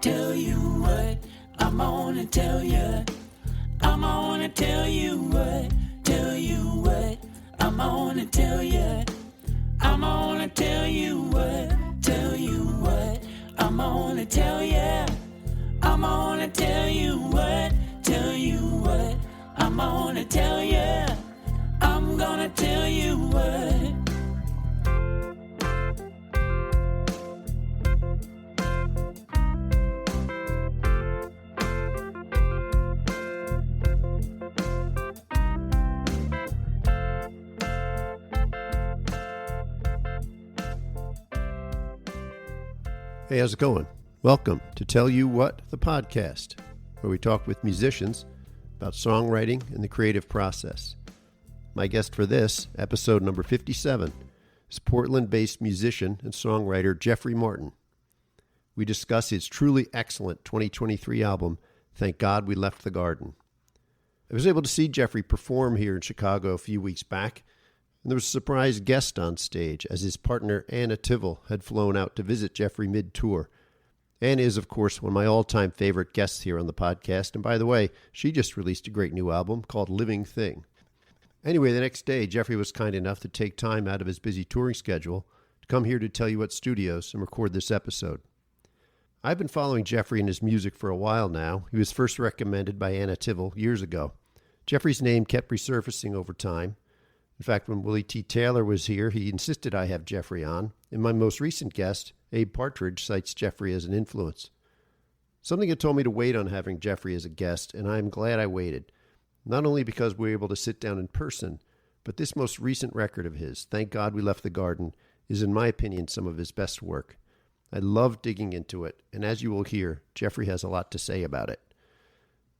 tell you what, I'm gonna tell you. I'm gonna tell you what, I'm gonna tell you. I'm gonna tell you what, I'm gonna tell you. I'm gonna tell you what, I'm gonna tell you. I'm gonna tell you what. Hey, how's it going? Welcome to Tell You What, the podcast, where we talk with musicians about songwriting and the creative process. My guest for this, episode number 57, is Portland-based musician and songwriter Jeffrey Martin. We discuss his truly excellent 2023 album, Thank God We Left the Garden. I was able to see Jeffrey perform here in Chicago a few weeks back, and there was a surprise guest on stage as his partner Anna Tivell had flown out to visit Jeffrey mid-tour. Anna is, of course, one of my all-time favorite guests here on the podcast, and by the way, she just released a great new album called Living Thing. Anyway, the next day, Jeffrey was kind enough to take time out of his busy touring schedule to come here to Tell You What Studios and record this episode. I've been following Jeffrey and his music for a while now. He was first recommended by Anna Tivell years ago. Jeffrey's name kept resurfacing over time. In fact, when Willie T. Taylor was here, he insisted I have Jeffrey on. And my most recent guest, Abe Partridge, cites Jeffrey as an influence. Something had told me to wait on having Jeffrey as a guest, and I am glad I waited. Not only because we were able to sit down in person, but this most recent record of his, Thank God We Left the Garden, is in my opinion some of his best work. I love digging into it, and as you will hear, Jeffrey has a lot to say about it.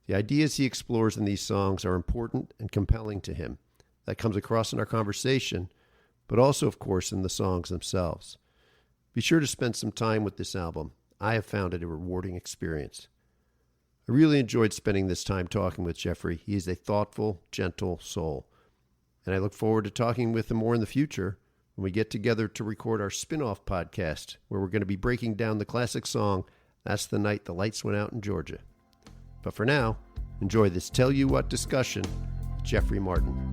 The ideas he explores in these songs are important and compelling to him. That comes across in our conversation, but also, of course, in the songs themselves. Be sure to spend some time with this album. I have found it a rewarding experience. I really enjoyed spending this time talking with Jeffrey. He is a thoughtful, gentle soul. And I look forward to talking with him more in the future when we get together to record our spin-off podcast, where we're going to be breaking down the classic song, That's the Night the Lights Went Out in Georgia. But for now, enjoy this Tell You What discussion with Jeffrey Martin.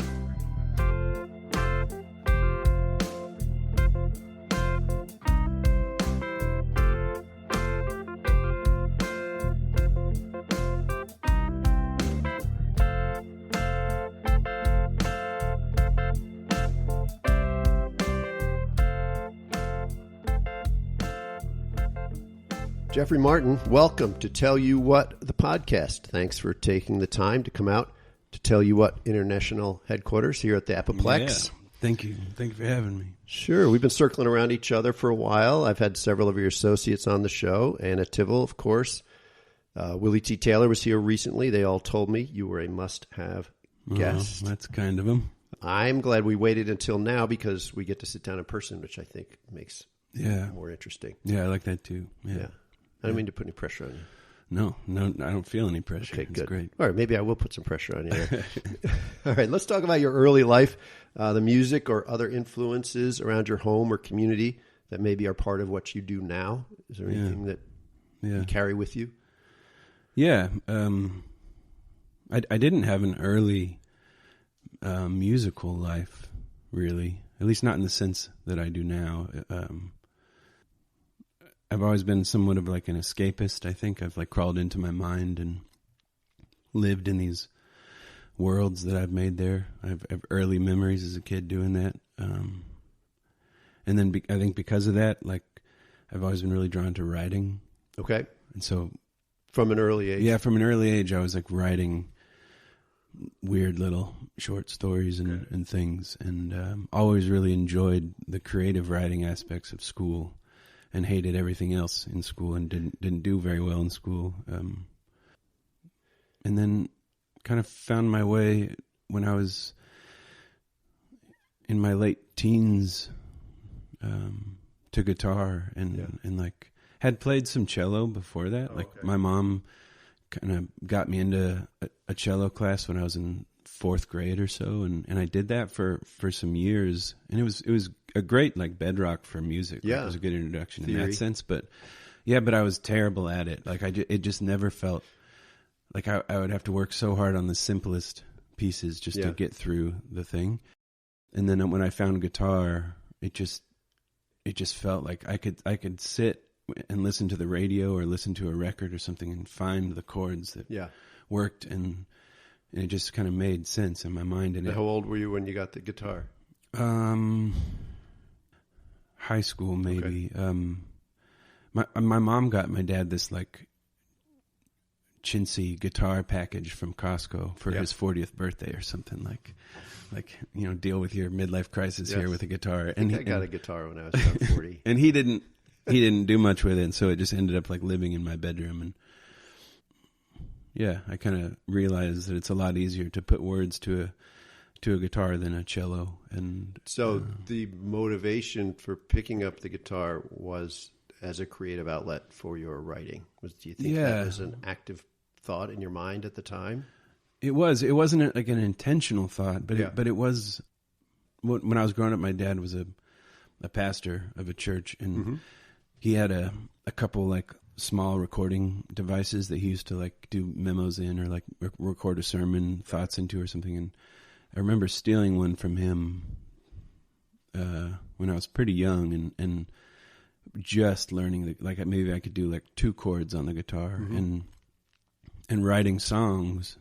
Jeffrey Martin, welcome to Tell You What, the podcast. Thanks for taking the time to come out to Tell You What International Headquarters here at the Apoplex. Yeah, thank you. Thank you for having me. Sure. We've been circling around each other for a while. I've had several of your associates on the show. Anna Tivell, of course. Willie T. Taylor was here recently. They all told me you were a must-have guest. That's kind of him. I'm glad we waited until now because we get to sit down in person, which I think makes it more interesting. Yeah, I like that too. Yeah. I don't mean to put any pressure on you. No, I don't feel any pressure. Okay, good. It's great. All right, maybe I will put some pressure on you. All right, let's talk about your early life, the music or other influences around your home or community that maybe are part of what you do now. Is there anything that you carry with you? Yeah. I didn't have an early musical life, really, at least not in the sense that I do now. I've always been somewhat of like an escapist. I think I've like crawled into my mind and lived in these worlds that I've made there. I have early memories as a kid doing that. And then I think because of that, like I've always been really drawn to writing. Okay. And so from an early age? Yeah, from an early age, I was like writing weird little short stories and things. And always really enjoyed the creative writing aspects of school. And hated everything else in school and didn't do very well in school. And then kind of found my way when I was in my late teens to guitar and like had played some cello before that. Like my mom kind of got me into a cello class when I was in fourth grade or so, and I did that for some years, and it was a great like bedrock for music. Yeah, it was a good introduction in that sense. But Yeah, but I was terrible at it. Like it just never felt like I would have to work so hard on the simplest pieces just to get through the thing. And then when I found guitar, it just felt like I could sit and listen to the radio or listen to a record or something and find the chords that worked, and it just kind of made sense in my mind. And how old were you when you got the guitar? High school, maybe. Okay. My mom got my dad this like chintzy guitar package from Costco for his 40th birthday or something, like deal with your midlife crisis here with a guitar. And I got a guitar when I was about 40. And he didn't do much with it, and so it just ended up like living in my bedroom. And I kind of realized that it's a lot easier to put words to a guitar than a cello. And so the motivation for picking up the guitar was as a creative outlet for your writing. Do you think that was an active thought in your mind at the time? It was. It wasn't like an intentional thought, but it was. When I was growing up, my dad was a pastor of a church, and he had a couple like small recording devices that he used to like do memos in, or like record a sermon thoughts into or something. And I remember stealing one from him when I was pretty young, and just learning like maybe I could do like 2 chords on the guitar, and writing songs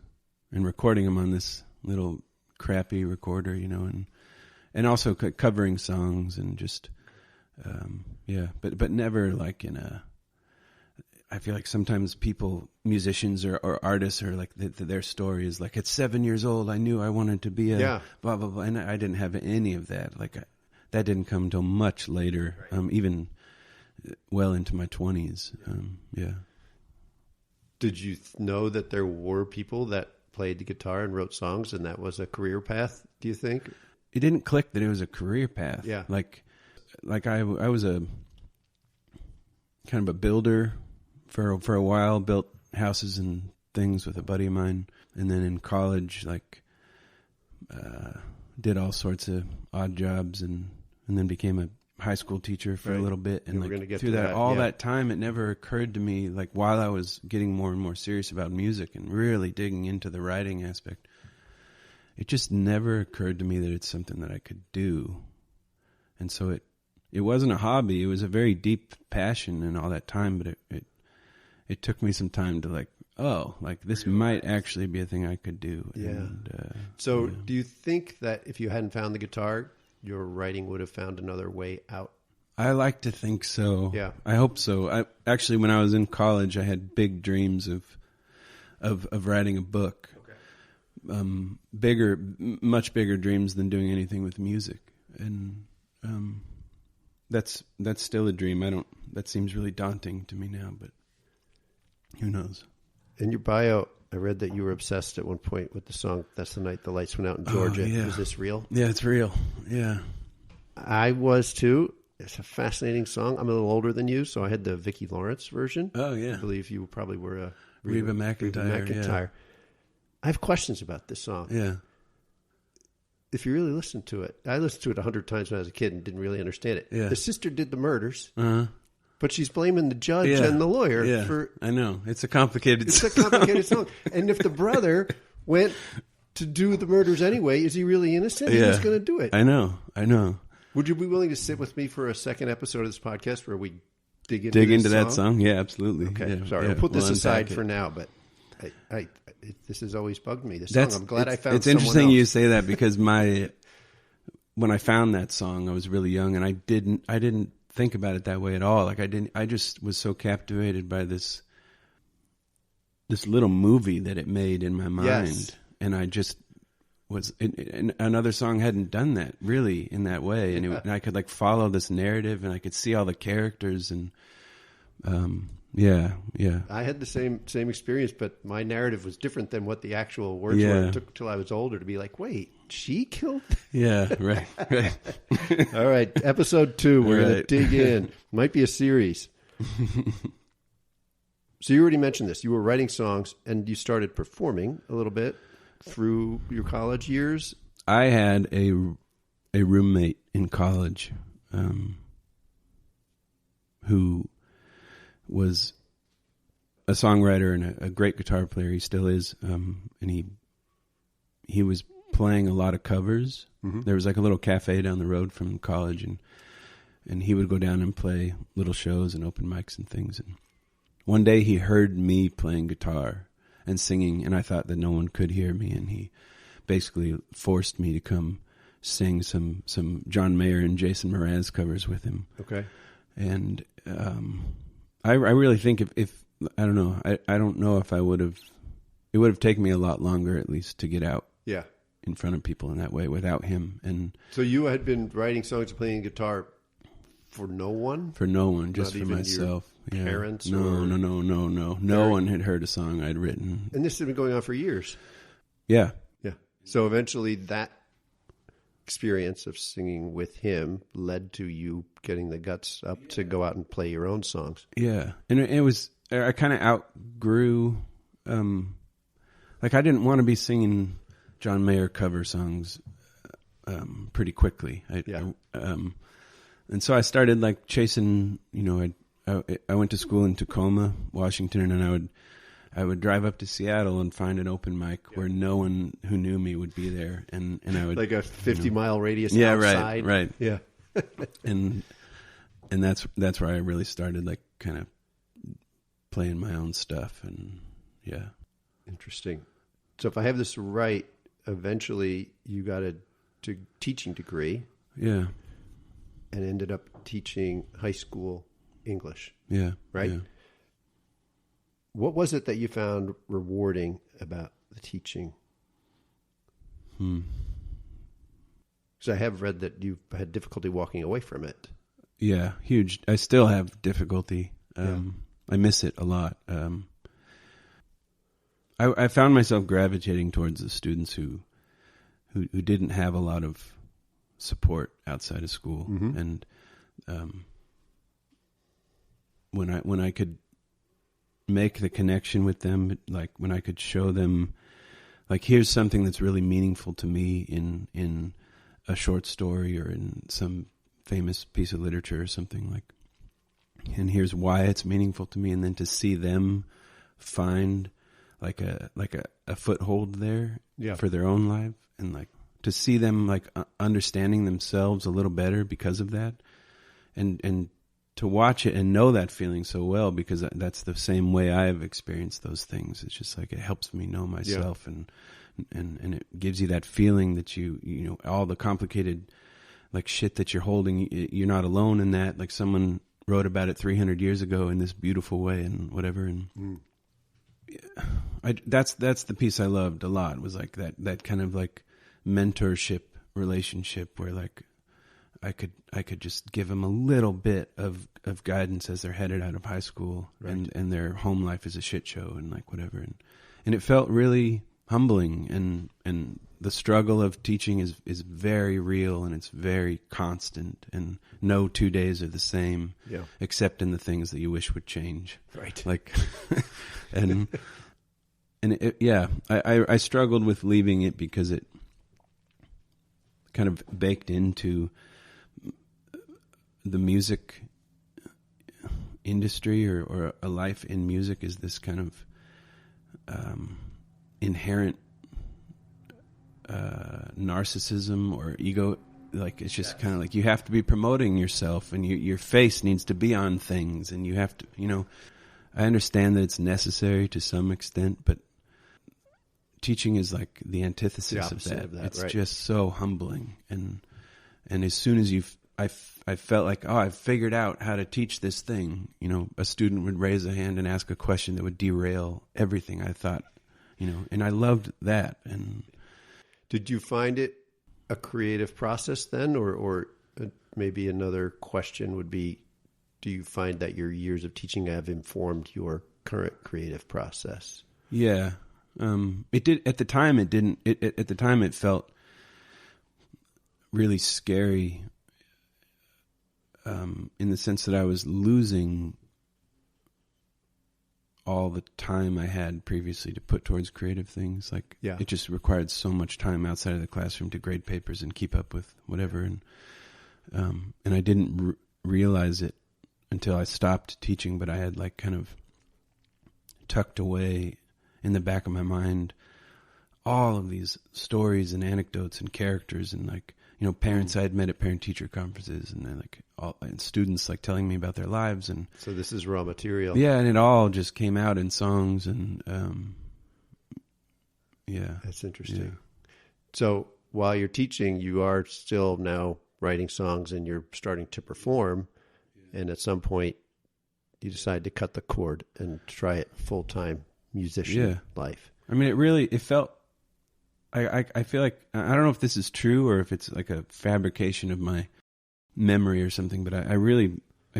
and recording them on this little crappy recorder, and also covering songs and just but never like in a. I feel like sometimes musicians or artists are like their story is like, at 7 years old I knew I wanted to be a blah blah blah, and I didn't have any of that. Like that didn't come until much later, even well into my 20s. Did you know that there were people that played the guitar and wrote songs, and that was a career path, do you think? It didn't click that it was a career path. Yeah. Like I was a kind of a builder for a while, built houses and things with a buddy of mine. And then in college, like, did all sorts of odd jobs, and then became a high school teacher for a little bit. And like through that time, it never occurred to me, like while I was getting more and more serious about music and really digging into the writing aspect, it just never occurred to me that it's something that I could do. And so it wasn't a hobby. It was a very deep passion and all that time, but it took me some time to this might actually be a thing I could do. Yeah. And, do you think that if you hadn't found the guitar, your writing would have found another way out? I like to think so. Yeah. I hope so. When I was in college, I had big dreams of writing a book. Okay. Much bigger dreams than doing anything with music. And, that's still a dream. That seems really daunting to me now, but who knows? In your bio, I read that you were obsessed at one point with the song "That's the Night the Lights Went Out in Georgia." Oh, yeah. Is this real? Yeah, it's real. Yeah. I was too. It's a fascinating song. I'm a little older than you, so I had the Vicki Lawrence version. Oh, yeah. I believe you probably were a Reba McEntire. Yeah. I have questions about this song. Yeah. If you really listen to it, I listened to it 100 times when I was a kid and didn't really understand it. Yeah. The sister did the murders, but she's blaming the judge and the lawyer for. I know, it's a complicated song. And if the brother went to do the murders anyway, is he really innocent? Yeah. He's going to do it. I know. Would you be willing to sit with me for a second episode of this podcast where we dig into that song? Yeah, absolutely. Okay, yeah, sorry, yeah, we'll put this aside for now, but. This has always bugged me. This song. I'm glad I found. It's interesting you say that, because when I found that song, I was really young, and I didn't think about it that way at all. Like I just was so captivated by this little movie that it made in my mind, and I just was. And another song hadn't done that really in that way, and I could like follow this narrative, and I could see all the characters and. Yeah. I had the same experience, but my narrative was different than what the actual words were. It took till I was older to be like, wait, she killed? Yeah, right. All right, episode 2, we're going to dig in. Might be a series. So you already mentioned this. You were writing songs, and you started performing a little bit through your college years. I had a roommate in college who was a songwriter and a great guitar player. He still is. And he was playing a lot of covers. Mm-hmm. There was like a little cafe down the road from college, and he would go down and play little shows and open mics and things. And one day he heard me playing guitar and singing, and I thought that no one could hear me, and he basically forced me to come sing some John Mayer and Jason Mraz covers with him. Okay. And I really think if I don't know, I don't know if it would have taken me a lot longer at least to get out in front of people in that way without him. And so you had been writing songs and playing guitar for no one? For no one, just for myself. Your parents? No. No one had heard a song I'd written. And this had been going on for years. Yeah. Yeah. So eventually that experience of singing with him led to you getting the guts up to go out and play your own songs. Yeah. And it was, I kind of outgrew, like I didn't want to be singing John Mayer cover songs pretty quickly. And so I started like chasing, I went to school in Tacoma, Washington, and I would drive up to Seattle and find an open mic where no one who knew me would be there, and I would like a 50-mile radius outside. Right. Yeah. and that's where I really started like kind of playing my own stuff, and yeah. Interesting. So if I have this right, eventually you got a teaching degree. Yeah. And ended up teaching high school English. Yeah. Right? Yeah. What was it that you found rewarding about the teaching? Because I have read that you've had difficulty walking away from it. Yeah, huge. I still have difficulty. I miss it a lot. I found myself gravitating towards the students who didn't have a lot of support outside of school. Mm-hmm. And when I could make the connection with them, like when I could show them, like, here's something that's really meaningful to me in a short story or in some famous piece of literature or something, like, and here's why it's meaningful to me, and then to see them find like a foothold there for their own life, and like to see them like understanding themselves a little better because of that, and to watch it and know that feeling so well, because that's the same way I've experienced those things. It's just like it helps me know myself, and it gives you that feeling that you know all the complicated like shit that you're holding, you're not alone in that. Like someone wrote about it 300 years ago in this beautiful way and whatever. And that's the piece I loved a lot, was like that kind of like mentorship relationship where like I could just give them a little bit of guidance as they're headed out of high school, right. and their home life is a shit show and like whatever. And it felt really humbling, and the struggle of teaching is very real, and it's very constant, and no 2 days are the same, except in the things that you wish would change. Right. Like, I struggled with leaving it because it kind of baked into the music industry or a life in music is this kind of inherent narcissism or ego. Like it's just kind of like you have to be promoting yourself, and your face needs to be on things, and you have to, I understand that it's necessary to some extent, but teaching is like the antithesis of that. It's right. Just so humbling, and as soon as I felt like, I've figured out how to teach this thing. A student would raise a hand and ask a question that would derail everything I thought, and I loved that. And did you find it a creative process then, or maybe another question would be, do you find that your years of teaching have informed your current creative process? Yeah, it did. At the time, it didn't. At the time, it felt really scary. In the sense that I was losing all the time I had previously to put towards creative things. Like it just required so much time outside of the classroom to grade papers and keep up with whatever. And I didn't realize it until I stopped teaching, but I had like kind of tucked away in the back of my mind all of these stories and anecdotes and characters and like, you know, parents I had met at parent-teacher conferences and like and students like telling me about their lives. And so this is raw material. Yeah, and it all just came out in songs and yeah. That's interesting. Yeah. So while you're teaching, you are still now writing songs and you're starting to perform. And at some point, you decide to cut the cord and try it full-time musician life. I mean, it felt, I feel like, I don't know if this is true or if it's like a fabrication of my memory or something, but I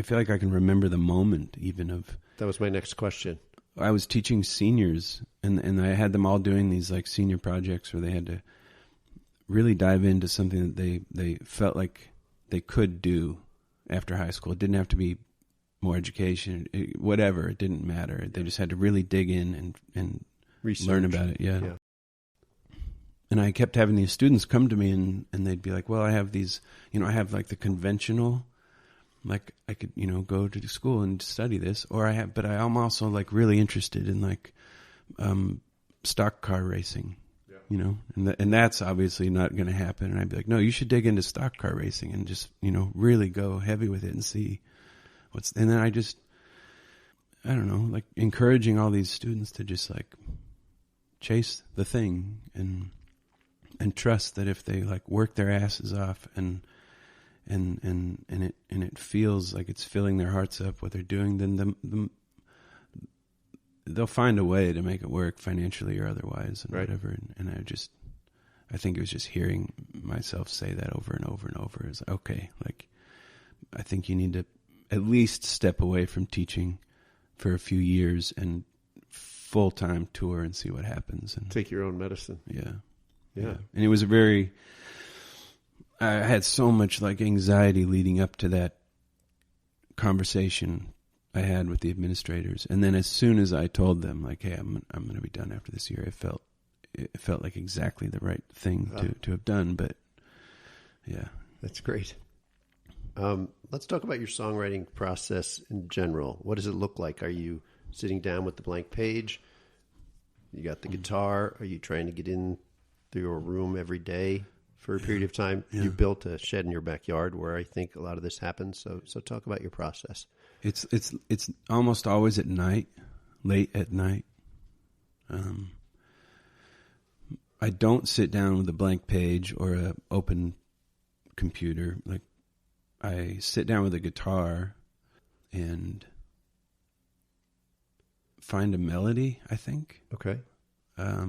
feel like I can remember the moment even of. That was my next question. I was teaching seniors and I had them all doing these like senior projects where they had to really dive into something that they felt like they could do after high school. It didn't have to be more education, whatever. It didn't matter. They just had to really dig in and research. Learn about it. Yeah. And I kept having these students come to me and they'd be like, well, I have these, you know, I have like the conventional, like I could, you know, go to school and study this, but I'm also like really interested in like, stock car racing, you know, and that's obviously not going to happen. And I'd be like, no, you should dig into stock car racing and just, you know, really go heavy with it and see and then I don't know, like encouraging all these students to just like chase the thing and trust that if they like work their asses off and it feels like it's filling their hearts up what they're doing, then they'll find a way to make it work financially or otherwise and whatever. And I think it was just hearing myself say that over and over and over. It's like, okay, like I think you need to at least step away from teaching for a few years and full-time tour and see what happens. And take your own medicine. Yeah. Yeah. And it was I had so much like anxiety leading up to that conversation I had with the administrators. And then as soon as I told them like, hey, I'm going to be done after this year, it felt like exactly the right thing to have done. But yeah. That's great. Let's talk about your songwriting process in general. What does it look like? Are you sitting down with the blank page? You got the guitar? Are you trying to get in through your room every day for a period of time? Yeah. You built a shed in your backyard where I think a lot of this happens. So talk about your process. It's almost always at night, late at night. I don't sit down with a blank page or a open computer. Like I sit down with a guitar and find a melody, I think. Okay. I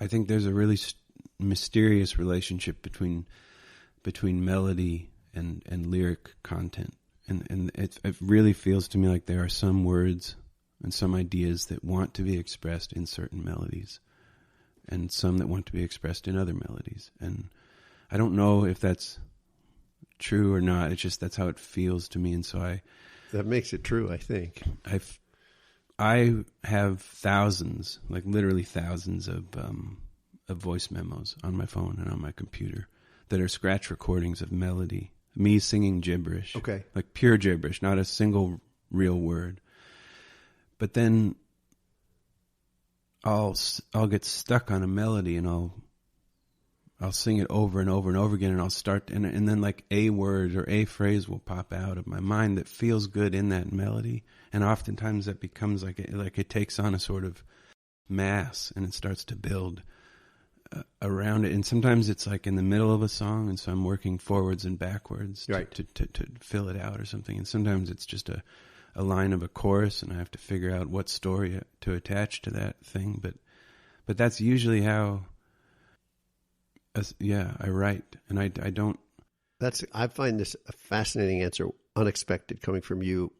think there's a really mysterious relationship between melody and lyric content. And it really feels to me like there are some words and some ideas that want to be expressed in certain melodies and some that want to be expressed in other melodies. And I don't know if that's true or not. It's just that's how it feels to me. And so that makes it true, I think. I have thousands, like literally thousands of voice memos on my phone and on my computer that are scratch recordings of melody, me singing gibberish. Okay. Like pure gibberish, not a single real word. But then I'll get stuck on a melody and I'll sing it over and over and over again, and I'll start, and then like a word or a phrase will pop out of my mind that feels good in that melody, and oftentimes that becomes like it takes on a sort of mass, and it starts to build around it. And sometimes it's like in the middle of a song, and so I'm working forwards and backwards to fill it out or something. And sometimes it's just a line of a chorus, and I have to figure out what story to attach to that thing. But that's usually how. I write, and I don't. I find this a fascinating answer, unexpected coming from you.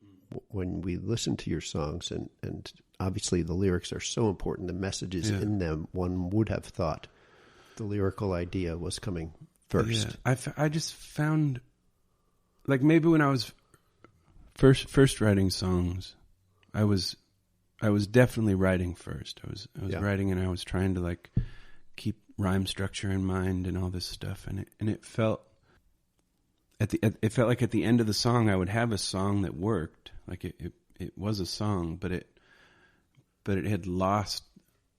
When we listen to your songs, and obviously the lyrics are so important, the messages in them, one would have thought the lyrical idea was coming first. Yeah. I just found, like maybe when I was first writing songs, I was definitely writing first. I was writing, and I was trying to like keep rhyme structure in mind and all this stuff, and it felt it felt like at the end of the song, I would have a song that worked. Like it was a song, but it had lost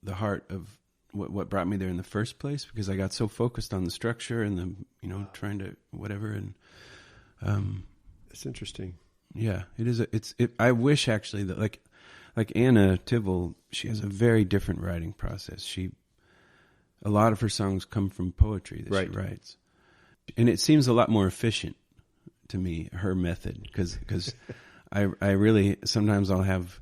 the heart of what brought me there in the first place, because I got so focused on the structure and the, trying to whatever. And, it's interesting. Yeah, it is. I wish actually that like Anna Tivol, she has a very different writing process. A lot of her songs come from poetry that she writes. And it seems a lot more efficient to me, her method, because I really, sometimes I'll have,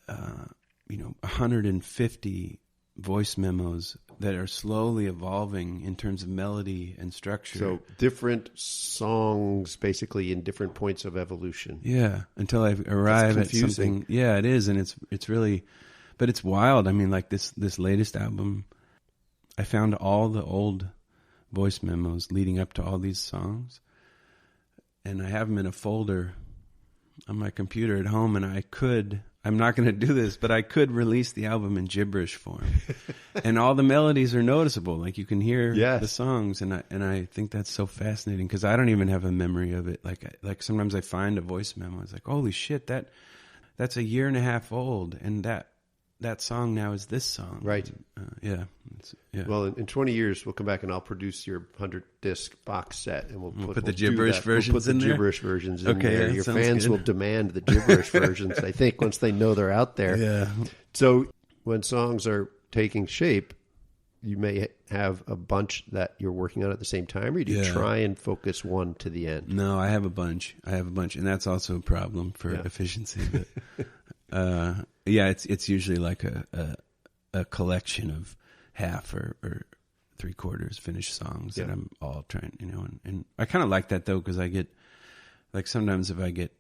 150 voice memos that are slowly evolving in terms of melody and structure. So different songs basically in different points of evolution. Yeah, until I arrive at something. Yeah, it is. And it's really, but it's wild. I mean, like this latest album, I found all the old voice memos leading up to all these songs, and I have them in a folder on my computer at home, and I'm not going to do this, but I could release the album in gibberish form. And all the melodies are noticeable. Like you can hear the songs, and I think that's so fascinating, because I don't even have a memory of it. Like sometimes I find a voice memo, it's like, holy shit, that's a year and a half old, and that song now is this song. Right. Yeah. Well, in 20 years, we'll come back and I'll produce your 100-disc box set, and we'll put the gibberish versions We'll put the in there? gibberish versions in there. Yeah, your sounds fans good. will demand the gibberish versions, I think, once they know they're out there. Yeah. So when songs are taking shape, you may have a bunch that you're working on at the same time, or do you try and focus one to the end? No, I have a bunch, and that's also a problem for efficiency. But, it's usually like a collection of half or 3/4 finished songs that I'm all trying, and I kind of like that though, because I get, like, sometimes if I get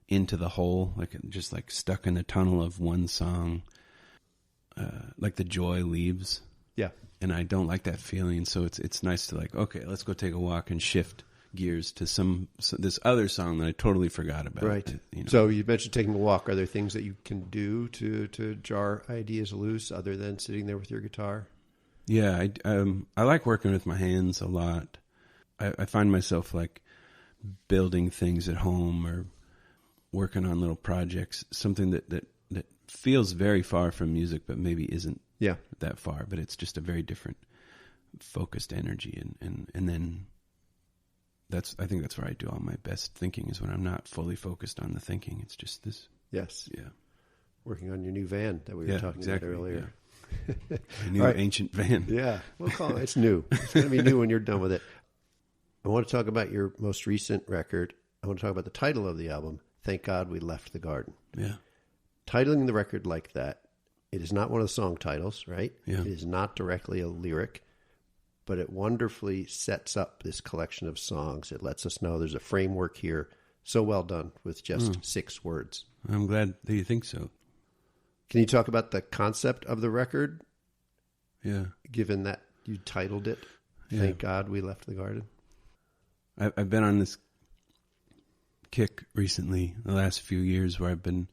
into the hole, like just like stuck in a tunnel of one song, like the joy leaves. Yeah. And I don't like that feeling. So it's nice to, like, okay, let's go take a walk and shift gears to this other song that I totally forgot about. Right. So you mentioned taking a walk. Are there things that you can do to jar ideas loose other than sitting there with your guitar? Yeah, I like working with my hands a lot. I find myself like building things at home or working on little projects, something that feels very far from music, but maybe isn't that far, but it's just a very different focused energy. And then I think that's where I do all my best thinking, is when I'm not fully focused on the thinking. It's just this. Yes. Yeah. Working on your new van that we were talking about earlier. Yeah. A new ancient van. Yeah. We'll call it. It's new. It's going to be new when you're done with it. I want to talk about your most recent record. I want to talk about the title of the album, Thank God We Left the Garden. Yeah. Titling the record like that, it is not one of the song titles, right? Yeah. It is not directly a lyric, but it wonderfully sets up this collection of songs. It lets us know there's a framework here. So well done with just 6 words. I'm glad that you think so. Can you talk about the concept of the record? Yeah. Given that you titled it, Thank God We Left the Garden. I've been on this kick recently, the last few years, where I've been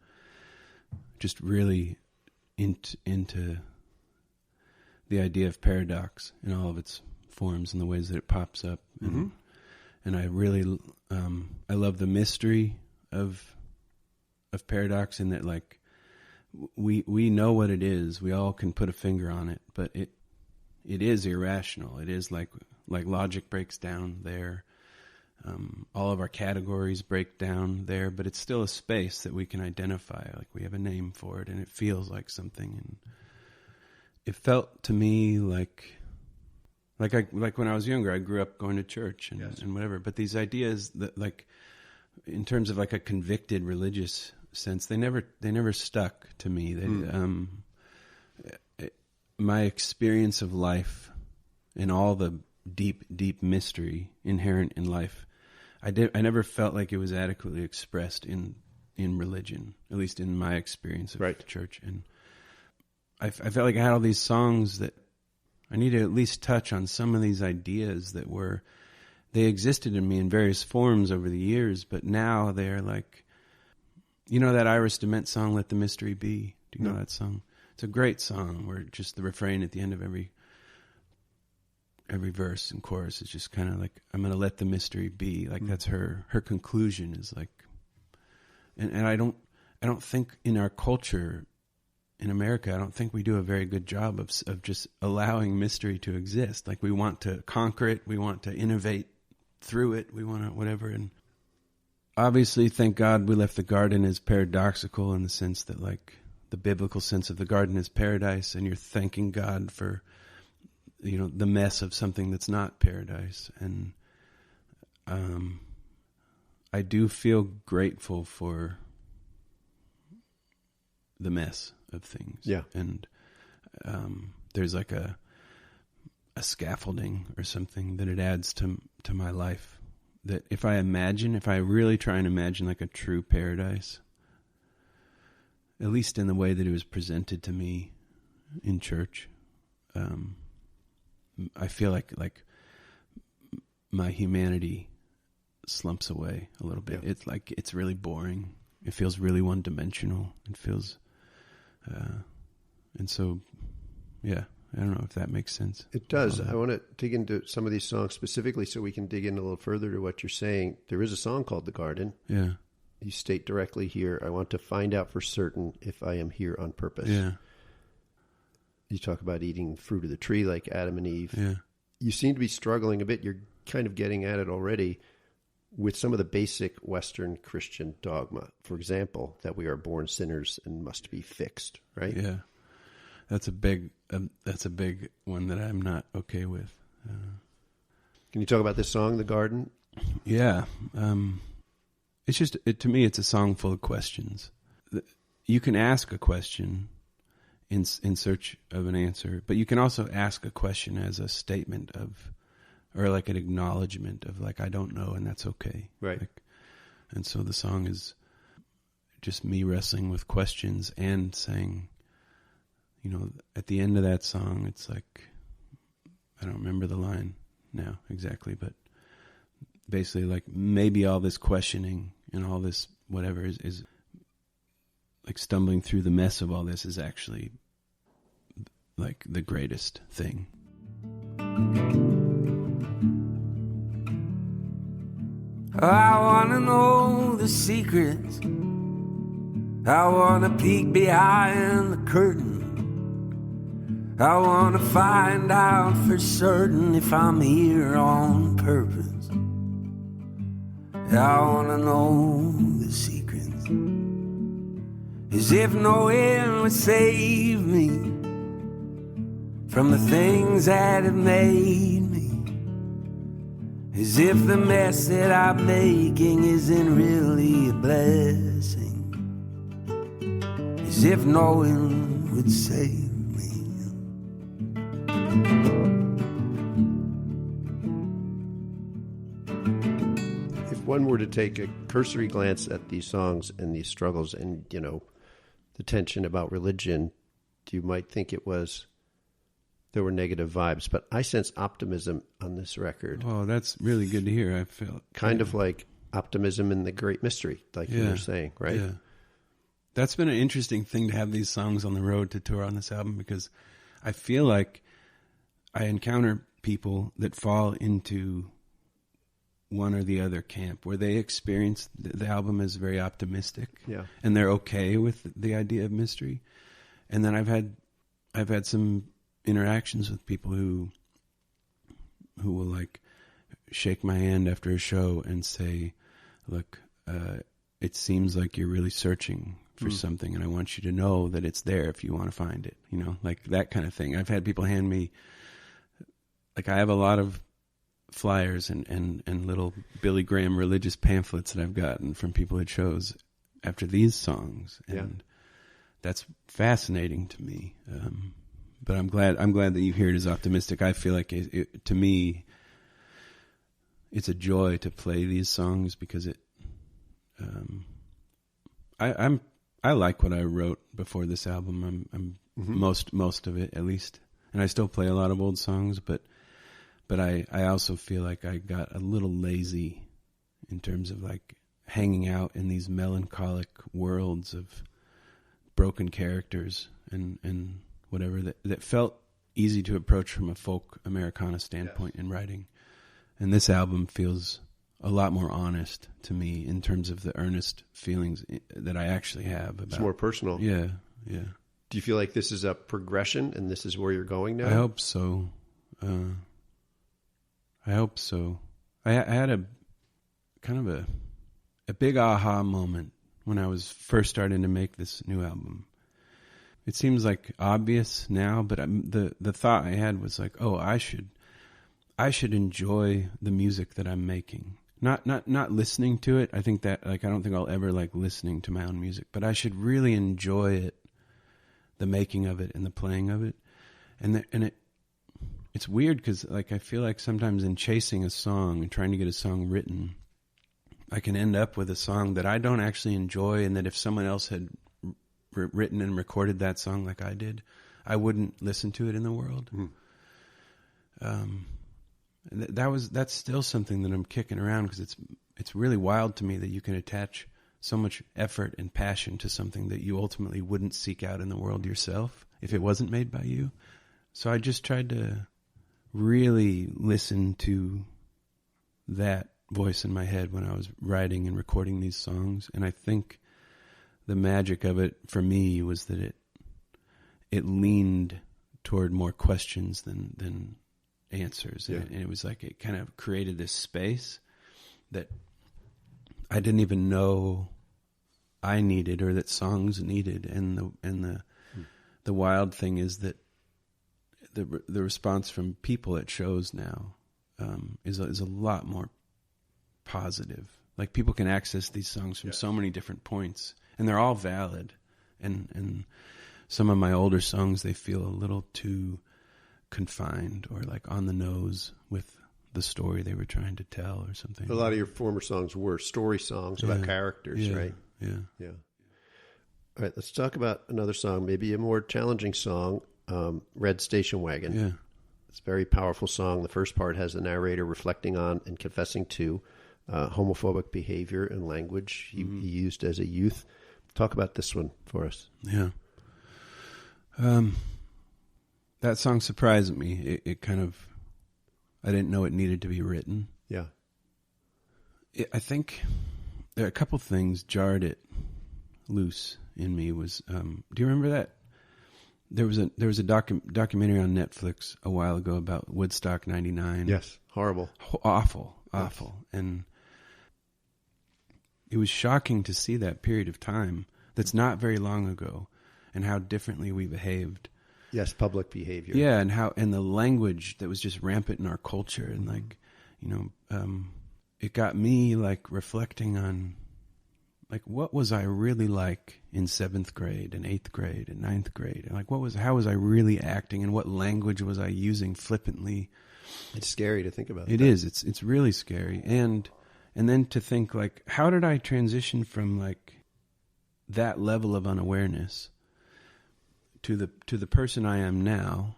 just really into the idea of paradox in all of its forms and the ways that it pops up. And I really, I love the mystery of paradox, in that, like, we know what it is. We all can put a finger on it, but it is irrational. It is like logic breaks down there. All of our categories break down there, but it's still a space that we can identify. Like, we have a name for it, and it feels like something. And it felt to me like when I was younger, I grew up going to church and whatever. But these ideas that, like, in terms of like a convicted religious sense, they never stuck to me. My experience of life and all the deep mystery inherent in life, I never felt like it was adequately expressed in religion, at least in my experience of church. And I felt like I had all these songs that I need to at least touch on some of these ideas that they existed in me in various forms over the years, but now they're like, that Iris DeMent song, Let the Mystery Be? Do you know that song? It's a great song, where just the refrain at the end of every every verse and chorus is just kind of like, I'm going to let the mystery be. Like that's her conclusion is like, and I don't think in our culture in America, I don't think we do a very good job of just allowing mystery to exist. Like we want to conquer it. We want to innovate through it. We want to whatever. And obviously, thank God we left the garden is paradoxical in the sense that like the biblical sense of the garden is paradise, and you're thanking God for, you know, the mess of something that's not paradise. And I do feel grateful for the mess of things. Yeah. And there's like a scaffolding or something that it adds to my life, that if I really try and imagine like a true paradise, at least in the way that it was presented to me in church, I feel like my humanity slumps away a little bit. Yeah. It's like, it's really boring. It feels really one-dimensional. It feels, and so, yeah, I don't know if that makes sense. It does. I want to dig into some of these songs specifically so we can dig in a little further to what you're saying. There is a song called The Garden. Yeah. You state directly here, I want to find out for certain if I am here on purpose. Yeah. You talk about eating fruit of the tree like Adam and Eve. Yeah. You seem to be struggling a bit. You're kind of getting at it already with some of the basic Western Christian dogma. For example, that we are born sinners and must be fixed, right? Yeah. That's a big one that I'm not okay with. Can you talk about this song, The Garden? Yeah. It's just, to me, it's a song full of questions. You can ask a question in search of an answer, but you can also ask a question as a statement of, or like an acknowledgement of like, I don't know, and that's okay. Right. Like, and so the song is just me wrestling with questions and saying, you know, at the end of that song, it's like, I don't remember the line now exactly, but basically like maybe all this questioning and all this whatever is like stumbling through the mess of all this is actually like the greatest thing. I want to know the secrets. I want to peek behind the curtain. I want to find out for certain if I'm here on purpose. I want to know the secrets, as if knowing would save me from the things that have made me, as if the mess that I'm making isn't really a blessing, as if knowing would save me. If one were to take a cursory glance at these songs and these struggles and, you know, the tension about religion, you might think there were negative vibes, but I sense optimism on this record. Oh, that's really good to hear. I feel kind of like optimism in the great mystery, like you were saying, right? Yeah. That's been an interesting thing to have these songs on the road to tour on this album, because I feel like I encounter people that fall into one or the other camp where they experience the album as very optimistic, and they're okay with the idea of mystery. And then I've had some interactions with people who will like shake my hand after a show and say, look, it seems like you're really searching for something, and I want you to know that it's there if you want to find it, you know, like that kind of thing. I've had people hand me, like, I have a lot of flyers and little Billy Graham religious pamphlets that I've gotten from people at shows after these songs, and that's fascinating to me. But I'm glad that you hear it as optimistic. I feel like to me, it's a joy to play these songs because I like what I wrote before this album. I'm most of it, at least, and I still play a lot of old songs, but I also feel like I got a little lazy in terms of like hanging out in these melancholic worlds of broken characters and whatever that felt easy to approach from a folk Americana standpoint in writing. And this album feels a lot more honest to me in terms of the earnest feelings that I actually have about. It's more personal. Yeah. Do you feel like this is a progression and this is where you're going now? I hope so. I hope so. I had a kind of a big aha moment when I was first starting to make this new album. It seems like obvious now, but the thought I had was like, oh, I should enjoy the music that I'm making. Not listening to it. I think that, like, I don't think I'll ever like listening to my own music, but I should really enjoy it, the making of it and the playing of it. It's weird because, like, I feel like sometimes in chasing a song and trying to get a song written, I can end up with a song that I don't actually enjoy, and that if someone else had written and recorded that song like I did, I wouldn't listen to it in the world. That's still something that I'm kicking around, because it's really wild to me that you can attach so much effort and passion to something that you ultimately wouldn't seek out in the world yourself if it wasn't made by you. So I just tried to really listen to that voice in my head when I was writing and recording these songs. And I think the magic of it for me was that it leaned toward more questions than answers. Yeah. And it was like, it kind of created this space that I didn't even know I needed, or that songs needed. And the wild thing is that the response from people at shows now is a lot more positive. Like, people can access these songs from so many different points, and they're all valid. And some of my older songs, they feel a little too confined or like on the nose with the story they were trying to tell or something. A lot of your former songs were story songs about characters, right? Yeah. All right, let's talk about another song, maybe a more challenging song, Red Station Wagon. Yeah. It's a very powerful song. The first part has the narrator reflecting on and confessing to homophobic behavior and language he used as a youth. Talk about this one for us. Yeah. That song surprised me. It kind of, I didn't know it needed to be written. Yeah. I think there are a couple things jarred it loose in me. Was do you remember that there was a documentary on Netflix a while ago about Woodstock '99? Yes, horrible, awful, and it was shocking to see that period of time that's not very long ago, and how differently we behaved. Yes, public behavior. Yeah, and the language that was just rampant in our culture, and like, it got me like reflecting on, like, what was I really like in 7th grade and 8th grade and 9th grade? And like, how was I really acting, and what language was I using flippantly? It's scary to think about. It is. It's really scary. And then to think, like, how did I transition from like that level of unawareness to the person I am now,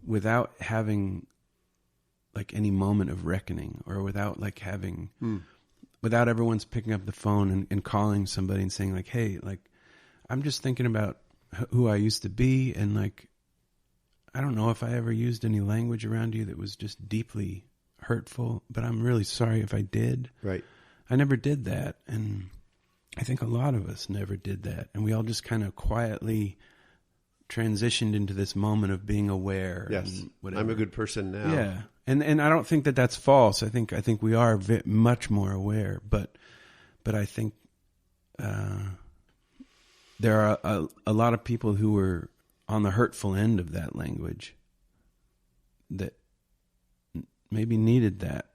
without having like any moment of reckoning, or without like having without everyone's picking up the phone and calling somebody and saying like, hey, like, I'm just thinking about who I used to be, and like, I don't know if I ever used any language around you that was just deeply hurtful, but I'm really sorry if I did. Right. I never did that. And I think a lot of us never did that. And we all just kind of quietly transitioned into this moment of being aware. Yes. And whatever. I'm a good person now. Yeah. And I don't think that that's false. I think we are much more aware, but I think there are a lot of people who were on the hurtful end of that language that maybe needed that.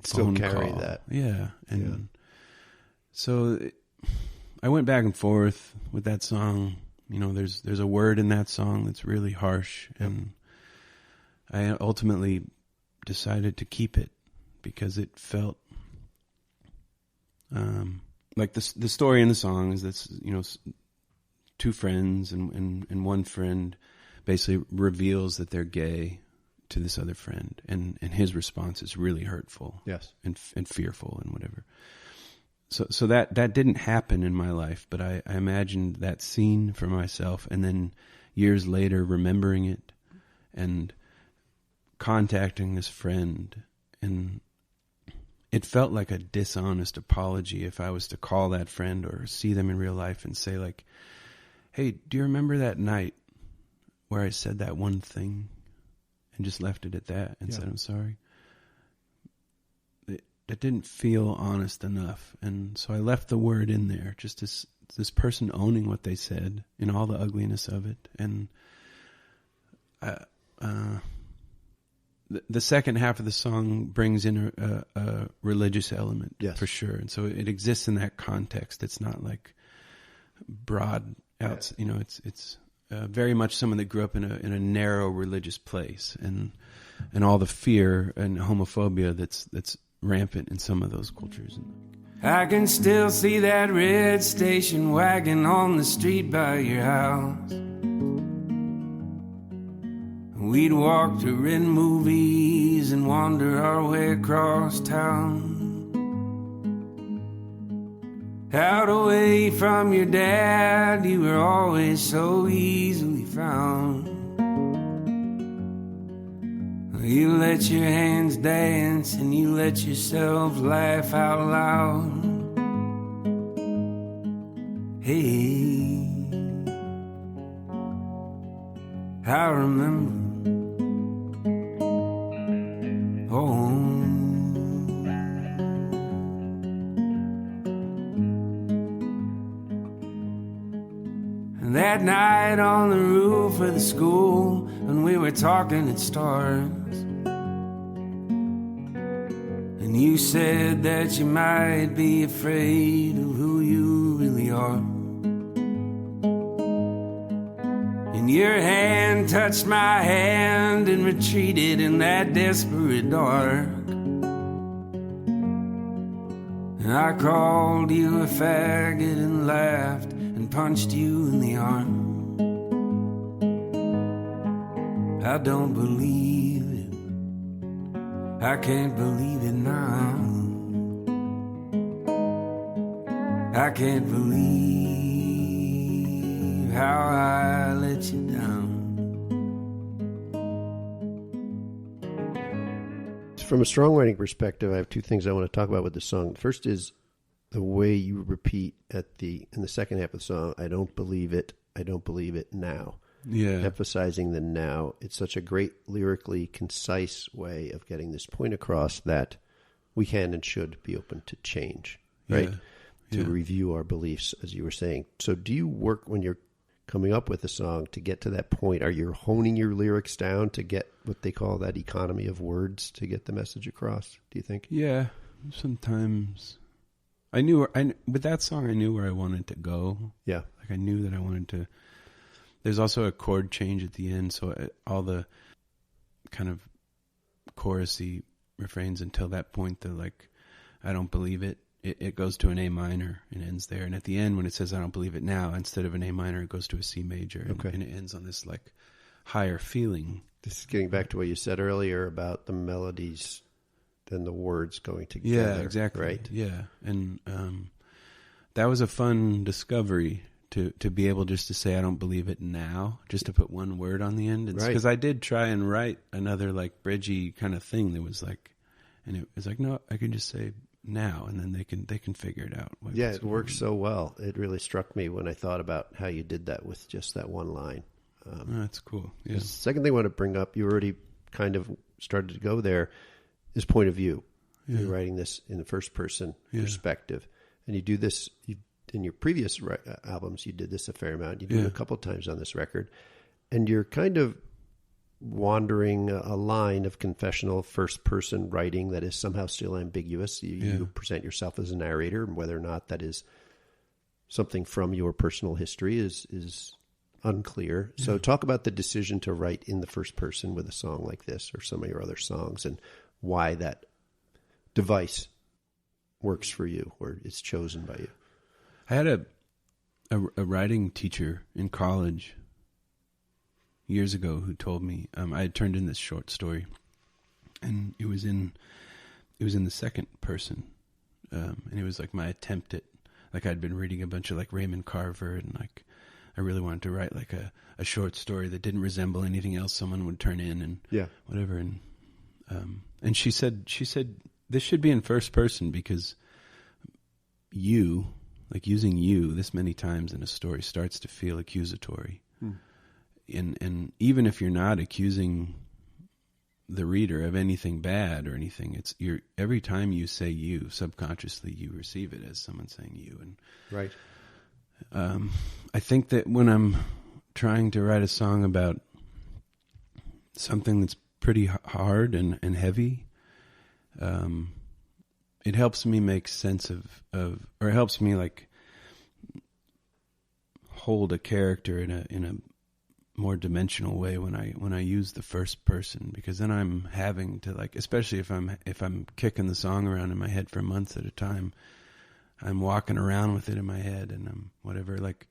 Still carry call. that. Yeah. And so I went back and forth with that song. There's a word in that song that's really harsh, and I ultimately decided to keep it because it felt like the story in the song is this, two friends, and one friend basically reveals that they're gay to this other friend, and his response is really hurtful. Yes. And fearful and whatever. So that didn't happen in my life, but I imagined that scene for myself, and then years later remembering it and contacting this friend, and it felt like a dishonest apology if I was to call that friend or see them in real life and say like, hey, do you remember that night where I said that one thing and just left it at that and said, I'm sorry? It didn't feel honest enough. And so I left the word in there, just this person owning what they said in all the ugliness of it. And the second half of the song brings in a religious element, for sure. And so it exists in that context. It's not like broad out, it's very much someone that grew up in a narrow religious place, and all the fear and homophobia that's rampant in some of those cultures. I can still see that red station wagon on the street by your house. We'd walk to rent movies and wander our way across town, out away from your dad. You were always so easily found. You let your hands dance and you let yourself laugh out loud. Hey, I remember. Oh, and that night on the roof of the school, when we were talking at stars, and you said that you might be afraid of who you really are, and your hand touched my hand and retreated in that desperate dark, and I called you a faggot and laughed and punched you in the arm. I don't believe it, I can't believe it now. I can't believe how I let you down. From a songwriting perspective, I have two things I want to talk about with the song. First is the way you repeat in the second half of the song, I don't believe it now. Yeah. Emphasizing the now. It's such a great lyrically concise way of getting this point across that we can and should be open to change, right? To review our beliefs, as you were saying. So do you work when you're coming up with a song to get to that point? Are you honing your lyrics down to get what they call that economy of words to get the message across, do you think? Yeah, sometimes. With that song, I knew where I wanted to go. Yeah. Like I knew that I wanted to. There's also a chord change at the end, so all the kind of chorusy refrains until that point, they're like, I don't believe it. It goes to an A minor and ends there. And at the end, when it says I don't believe it now, instead of an A minor, it goes to a C major. And it ends on this like higher feeling. This is getting back to what you said earlier about the melodies and the words going together. Yeah, exactly. Right? Yeah. And that was a fun discovery to be able just to say I don't believe it now, just to put one word on the end. Because I did try and write another like bridgey kind of thing that was like, and it was like, no, I can just say now, and then they can figure it out. Yeah, it works so well. It really struck me when I thought about how you did that with just that one line. That's cool. Yeah. The second thing I want to bring up, you already kind of started to go there, is point of view. Yeah. You're writing this in the first person perspective, and you do this in your previous albums. You did this a fair amount. You do it a couple of times on this record, and you're kind of wandering a line of confessional first-person writing that is somehow still ambiguous. You present yourself as a narrator, and whether or not that is something from your personal history is unclear. So talk about the decision to write in the first person with a song like this or some of your other songs, and why that device works for you or is chosen by you. I had a writing teacher in college years ago who told me I had turned in this short story, and it was in the second person, and it was like my attempt at, like, I'd been reading a bunch of like Raymond Carver and like I really wanted to write like a short story that didn't resemble anything else someone would turn in and whatever. And she said, this should be in first person because you, like using you this many times in a story starts to feel accusatory. And even if you're not accusing the reader of anything bad or anything, every time you say you, subconsciously you receive it as someone saying you. And right. I think that when I'm trying to write a song about something that's pretty hard and heavy, it helps me make sense of, or it helps me like hold a character in a more dimensional way when I use the first person, because then I'm having to, like, especially if I'm kicking the song around in my head for months at a time, I'm walking around with it in my head and I'm whatever, like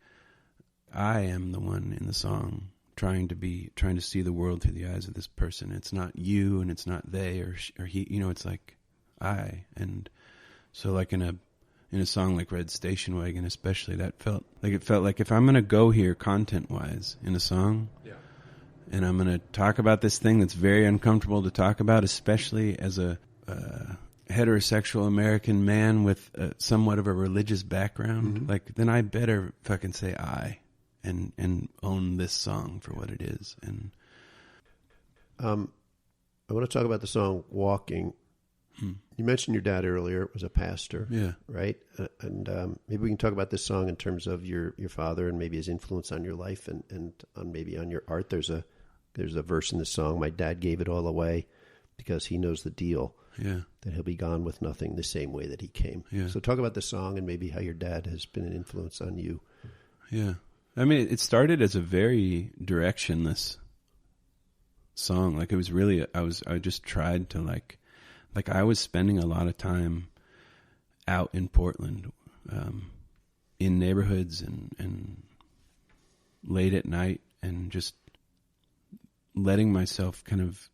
I am the one in the song trying to see the world through the eyes of this person. It's not you and it's not they or he, it's like I. And so like in a song like Red Station Wagon, especially, it felt like if I'm going to go here content-wise in a song, and I'm going to talk about this thing that's very uncomfortable to talk about, especially as a heterosexual American man with somewhat of a religious background, like, then I better fucking say I and own this song for what it is. And I want to talk about the song Walking. You mentioned your dad earlier was a pastor, right? And maybe we can talk about this song in terms of your father and maybe his influence on your life and on maybe on your art. There's a verse in the song, my dad gave it all away because he knows the deal, that he'll be gone with nothing the same way that he came. So talk about the song and maybe how your dad has been an influence on you. Yeah. I mean, it started as a very directionless song. Like, it was really, I just tried to like I was spending a lot of time out in Portland, in neighborhoods and late at night, and just letting myself kind of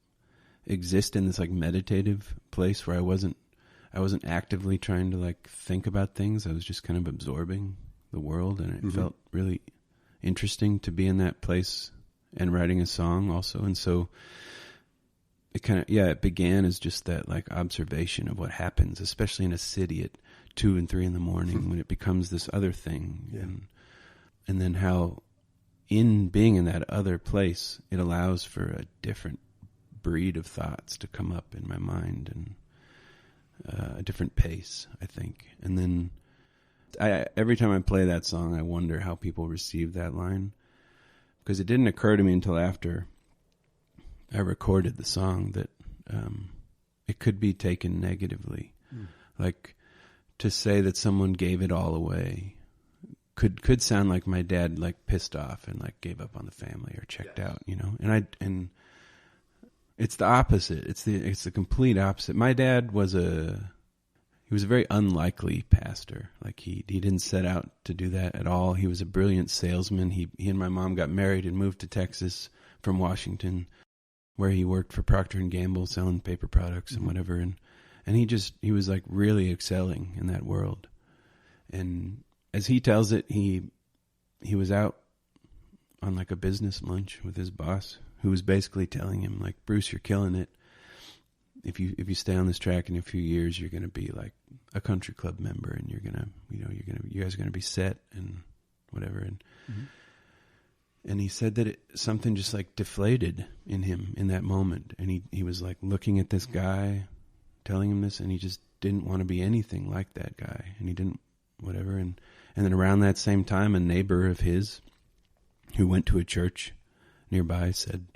exist in this like meditative place where I wasn't actively trying to like think about things. I was just kind of absorbing the world, and it felt really interesting to be in that place and writing a song also. And so it kind of, it began as just that like observation of what happens, especially in a city at 2 and 3 in the morning when it becomes this other thing. And then how in being in that other place, it allows for a different breed of thoughts to come up in my mind, and a different pace, I think. And then every time I play that song, I wonder how people receive that line, because it didn't occur to me until after I recorded the song that it could be taken negatively. Like, to say that someone gave it all away could sound like my dad like pissed off and like gave up on the family or checked out, and it's the opposite. It's the complete opposite. My dad was a very unlikely pastor. Like, he didn't set out to do that at all. He was a brilliant salesman. He and my mom got married and moved to Texas from Washington, where he worked for Procter & Gamble selling paper products and whatever. And he was like really excelling in that world. And as he tells it, he was out on like a business lunch with his boss, who was basically telling him like, Bruce, you're killing it. If you stay on this track in a few years, you're going to be like a country club member, and you guys are going to be set and whatever. And he said that something just like deflated in him in that moment. And he was like looking at this guy, telling him this, and he just didn't want to be anything like that guy. And he didn't, whatever. And then around that same time, a neighbor of his who went to a church nearby said,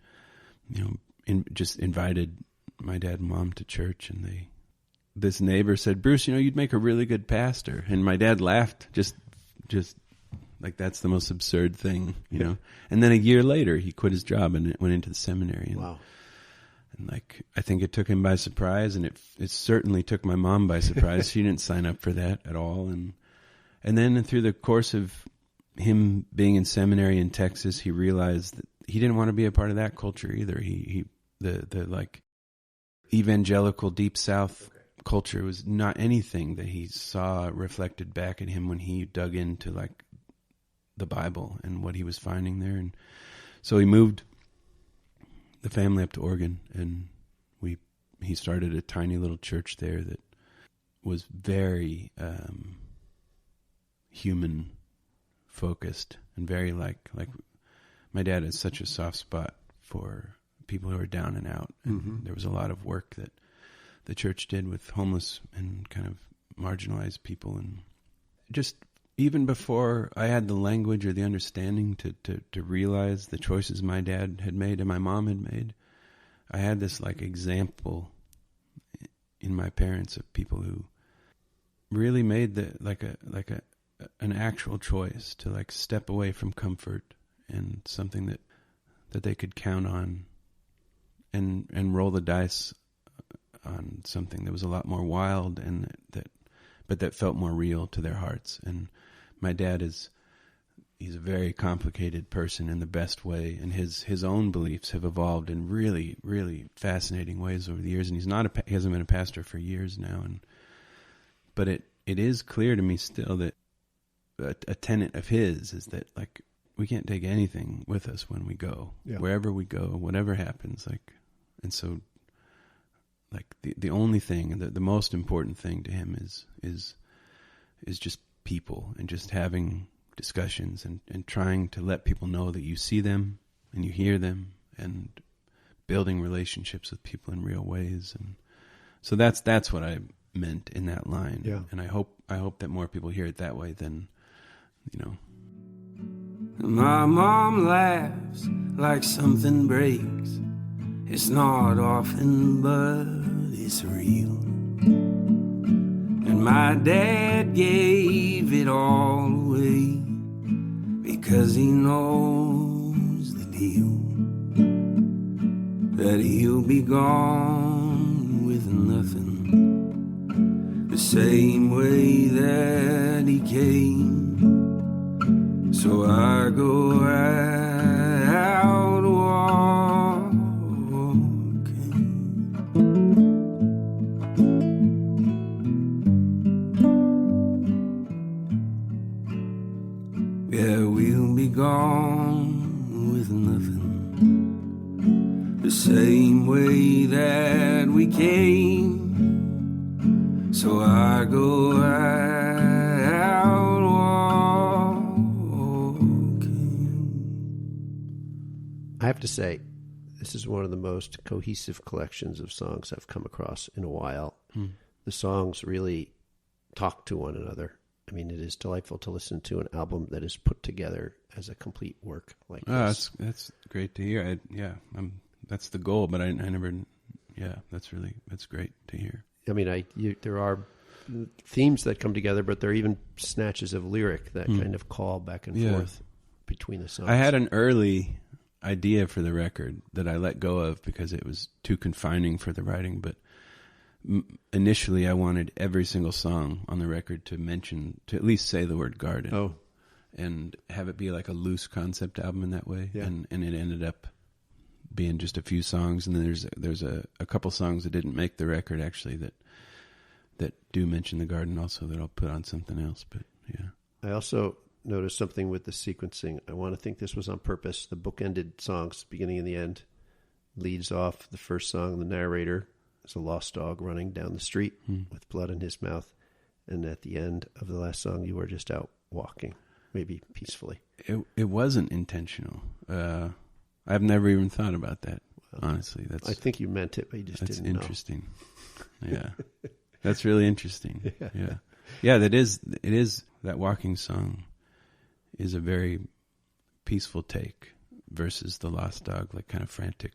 just invited my dad and mom to church. And this neighbor said, Bruce, you'd make a really good pastor. And my dad laughed, just like, that's the most absurd thing, And then a year later, he quit his job and went into the seminary. And, wow. And like, I think it took him by surprise, and it certainly took my mom by surprise. She didn't sign up for that at all. And then through the course of him being in seminary in Texas, he realized that he didn't want to be a part of that culture either. The like evangelical Deep South culture was not anything that he saw reflected back at him when he dug into like the Bible and what he was finding there. And so he moved the family up to Oregon, and he started a tiny little church there that was very human focused and very like my dad had such a soft spot for people who are down and out. And there was a lot of work that the church did with homeless and kind of marginalized people. And just even before I had the language or the understanding to realize the choices my dad had made and my mom had made, I had this like example in my parents of people who really made an actual choice to like step away from comfort and something that they could count on and roll the dice on something that was a lot more wild and that felt more real to their hearts. And my dad he's a very complicated person in the best way, and his own beliefs have evolved in really, really fascinating ways over the years. And he hasn't been a pastor for years now. But it is clear to me still that a tenet of his is that like we can't take anything with us when we go, wherever we go, whatever happens. Like, and so like the only thing, the most important thing to him is just people and just having discussions and trying to let people know that you see them and you hear them and building relationships with people in real ways. And so that's what I meant in that line. Yeah. And I hope that more people hear it that way than, My mom laughs like something breaks. It's not often, but it's real. And my dad gave it all away because he knows the deal, that he'll be gone with nothing, the same way that he came. So I go out walking. Yeah, we'll be gone with nothing, the same way that we came. So I go out walking. I have to say, this is one of the most cohesive collections of songs I've come across in a while. The songs really talk to one another. I mean, it is delightful to listen to an album that is put together as a complete work like this. That's great to hear. That's the goal, but I never. Yeah, that's great to hear. I mean, there are themes that come together, but there are even snatches of lyric that kind of call back and forth between the songs. I had an early idea for the record that I let go of because it was too confining for the writing, but initially I wanted every single song on the record to at least say the word garden, and have it be like a loose concept album in that way. And it ended up being just a few songs, and then there's a couple songs that didn't make the record actually that do mention the garden also, that I'll put on something else. But yeah, I also noticed something with the sequencing. I want to think this was on purpose. The bookended songs, beginning and the end, leads off the first song. The narrator is a lost dog running down the street with blood in his mouth. And at the end of the last song, you are just out walking, maybe peacefully. It wasn't intentional. I've never even thought about that, honestly. I think you meant it, but you just didn't know. That's interesting. Yeah. That's really interesting. Yeah. Yeah, it is. That walking song is a very peaceful take versus the lost dog, like kind of frantic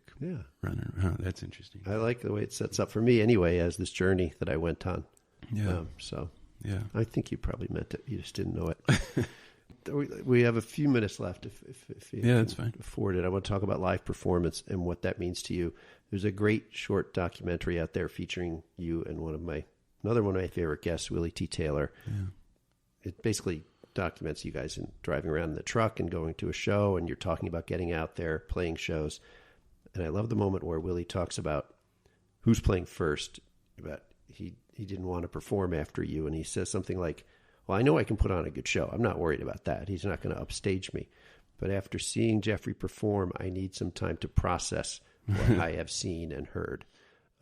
running. That's interesting. I like the way it sets up for me anyway as this journey that I went on. Yeah. Yeah, I think you probably meant it. You just didn't know it. We have a few minutes left if you that's fine. Afford it. I want to talk about live performance and what that means to you. There's a great short documentary out there featuring you and another one of my favorite guests, Willie T. Taylor. Yeah. It basically documents you guys driving around in the truck and going to a show, and you're talking about getting out there, playing shows. And I love the moment where Willie talks about who's playing first, but he didn't want to perform after you. And he says something like, well, I know I can put on a good show. I'm not worried about that. He's not going to upstage me. But after seeing Jeffrey perform, I need some time to process what I have seen and heard.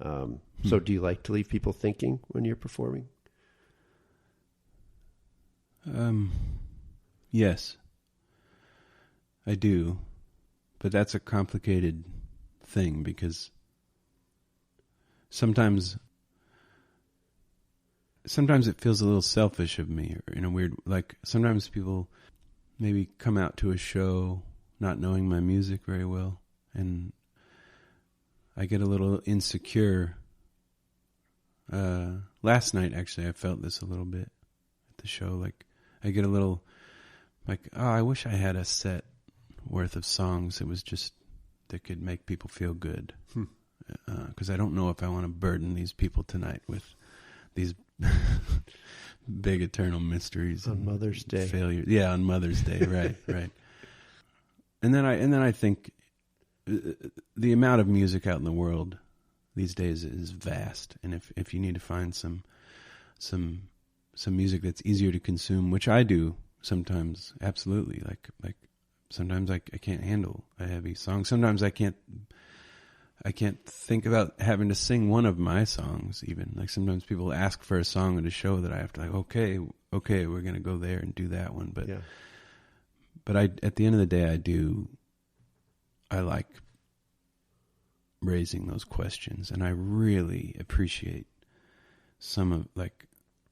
So do you like to leave people thinking when you're performing? Yes, I do. But that's a complicated thing because sometimes it feels a little selfish of me, or in a weird, like sometimes people maybe come out to a show not knowing my music very well, and I get a little insecure. Last night, actually, I felt this a little bit at the show. Like, I get a little like, oh, I wish I had a set worth of songs that could make people feel good. Because I don't know if I want to burden these people tonight with these big eternal mysteries on Mother's Day. Failure. Yeah, on Mother's Day, right, right. And then I think the amount of music out in the world these days is vast, and if you need to find some music that's easier to consume, which I do sometimes, absolutely. Like sometimes I can't handle a heavy song. Sometimes I can't think about having to sing one of my songs even. Like sometimes people ask for a song at a show that I have to like, okay, we're going to go there and do that one. But, yeah. But at the end of the day, I like raising those questions, and I really appreciate some of like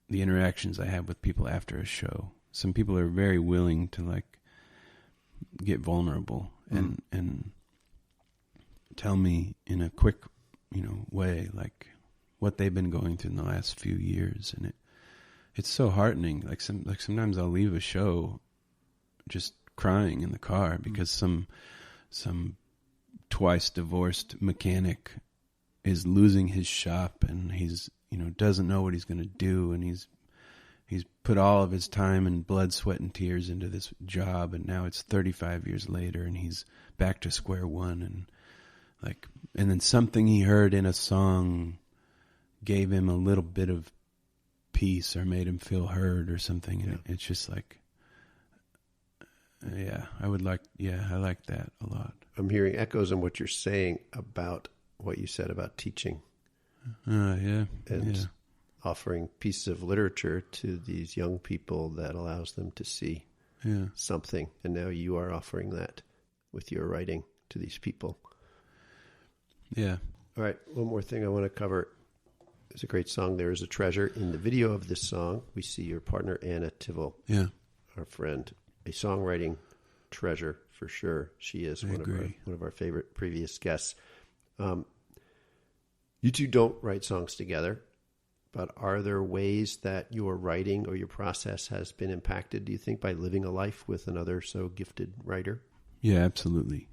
the interactions I have with people after a show. Some people are very willing to like get vulnerable and tell me in a quick, way, like what they've been going through in the last few years. And it's so heartening. Like sometimes I'll leave a show just crying in the car because some twice divorced mechanic is losing his shop, and he's, doesn't know what he's going to do. And he's put all of his time and blood, sweat, and tears into this job. And now it's 35 years later and he's back to square one. And then something he heard in a song gave him a little bit of peace or made him feel heard or something. And it's just like, I like that a lot. I'm hearing echoes in what you're saying about what you said about teaching. And offering pieces of literature to these young people that allows them to see something. And now you are offering that with your writing to these people. Yeah. All right. One more thing I want to cover. There's a great song, There Is a Treasure. In the video of this song, we see your partner, Anna Tivol, our friend, a songwriting treasure for sure. She is one of our favorite previous guests. You two don't write songs together, but are there ways that your writing or your process has been impacted, do you think, by living a life with another so gifted writer? Yeah, absolutely.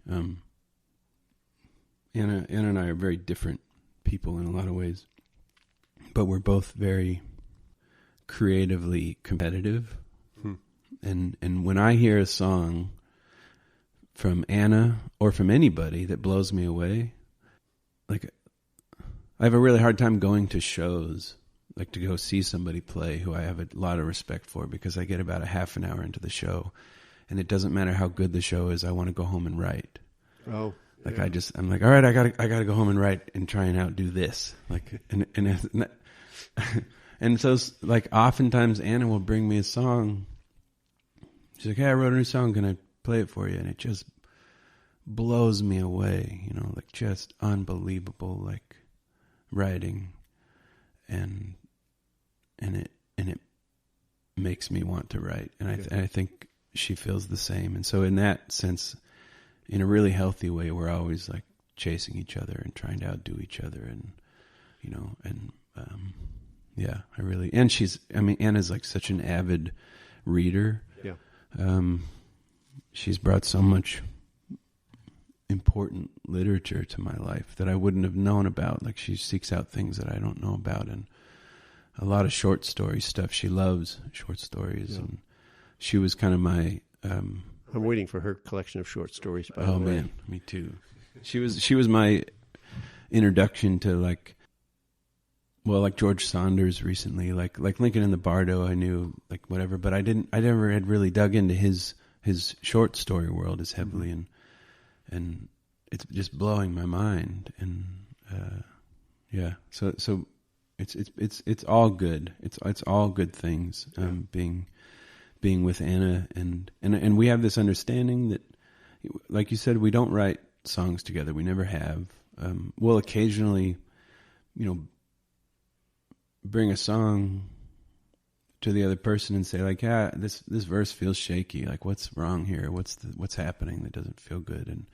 Anna and I are very different people in a lot of ways, but we're both very creatively competitive. And when I hear a song from Anna or from anybody that blows me away, like I have a really hard time going to shows, like to go see somebody play who I have a lot of respect for, because I get about a half an hour into the show and it doesn't matter how good the show is. I want to go home and write. Oh, like I'm like, all right, I gotta go home and write and try and outdo this. Like, and so like oftentimes Anna will bring me a song. She's like, hey, I wrote a new song. Can I play it for you? And it just blows me away, like just unbelievable, like writing, and it makes me want to write. And I think she feels the same. And so in that sense, in a really healthy way, we're always like chasing each other and trying to outdo each other. And, Anna's like such an avid reader. Yeah. She's brought so much important literature to my life that I wouldn't have known about. Like she seeks out things that I don't know about, and a lot of short story stuff. She loves short stories, and she was kind of my, I'm waiting for her collection of short stories, by the way. Oh man, me too. She was my introduction to like well, like George Saunders recently, like Lincoln in the Bardo, I knew, like whatever, but I never had really dug into his short story world as heavily, and it's just blowing my mind, and yeah, so it's all good. It's all good things. Being with Anna, and we have this understanding that, like you said, we don't write songs together. We never have. We'll occasionally, bring a song to the other person and say, like, yeah, this verse feels shaky. Like, what's wrong here? What's happening that doesn't feel good?